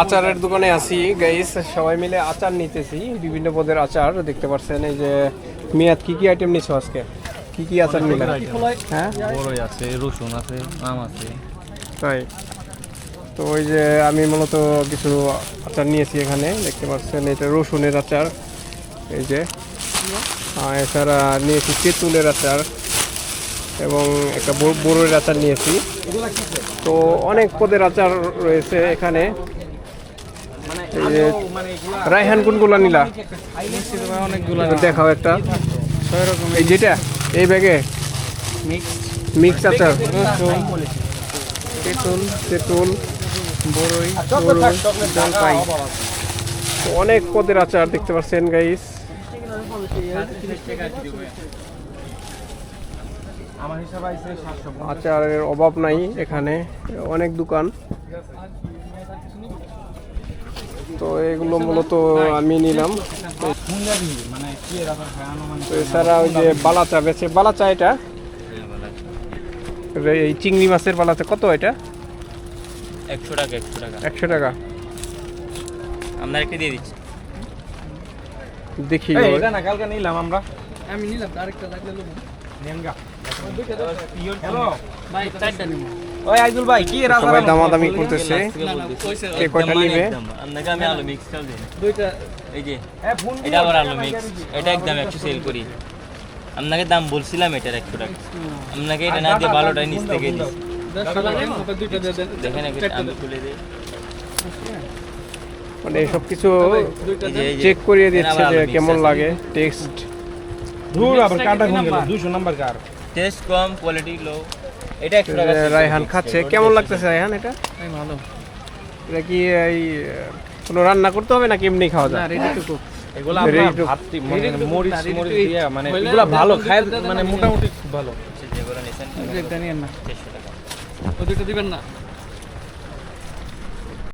আচারের দোকানে আছি গাইস, সবাই মিলে আচার নিতেছি, বিভিন্ন পদের আচার দেখতে পাচ্ছেন। এই যে মিয়াদ কি কি আইটেম নিছো আজকে, কি কি আচার নিলে? হ্যাঁ, বড়ই আছে, রসুন আছে, আম আছে। তাই তো ওই যে আমি মূলত কিছু আচার নিয়েছি এখানে দেখতে পাচ্ছেন। এটা রসুনের আচার, এই যে এছাড়া নিয়েছি তেঁতুলের আচার এবং একটা বড়ের আচার নিয়েছি। তো অনেক পদের আচার রয়েছে এখানে। এই যে রায়হান কোনগুলো নিলা? অনেকগুলো দেখাও একটা। এই যেটা এই ব্যাগে মিক্স আচার, তেঁতুল তেঁতুল বড়ই জলপাই, তো অনেক পদের আচার দেখতে পাচ্ছেন গাইস। আচারের অভাব নাই এখানে, অনেক দোকান। তো এগুলো মূলত আমি নিলাম। তো এছাড়া ওই যে বালাচা বেছে, বালাচা এটা এই চিংড়ি মাছের বালাচা কত এটা? 100 টাকা। 100 টাকা। আপনার একটা দিয়ে দিচ্ছি। দেখি এটা না কালকে নিলাম আমরা। আমি নিলাম, আরেকটা লাগলে নেব। নেনগা। হ্যালো ভাই, চারটা নিব। ওই আইদুল ভাই কি এর সবাই দামাদামি করতেছে কে কয়টা নিবে। আপনাকে আমি আলু মিক্স করে দিই। দুইটা এই যে এটা আবার আলু মিক্স, এটা একদম 100 সেল করি। আপনাকে দাম বলছিলাম এটার 100 টাকা। আপনাকে এটা না দিয়ে ভালোটাই নিচ থেকে দিই। 10 টাকা নেন, ওটা দুইটা দিয়ে দেন। দেখেন একটা আমি খুলে দিই। মানে সব কিছু দুইটা এই যে চেক করিয়ে দিচ্ছে যে কেমন লাগে টেস্ট। দূর আবার কাটা কোন গেল 200 নাম্বার কার টেস্ট কম, কোয়ালিটি লো। এটা 100 টাকা। রায়হান খাচ্ছে, কেমন লাগতেছে রায়হান এটা? ভালো। এটা কি এই কোনো রান্না করতে হবে নাকি এমনি খাওয়া যায়? Ready to cook. এগুলা Ready আপনার to- ভাত মানে মরিচ ready to মরিচ eat। দিয়া মানে হইলে এগুলা ভালো দুইটা খায় দুইটা মানে দেন, মোটামুটি খুব ভালো। যেগুলো নিছেন দুইটা নিয়েন না। 100 টাকা। ওই দুইটা দিবেন না।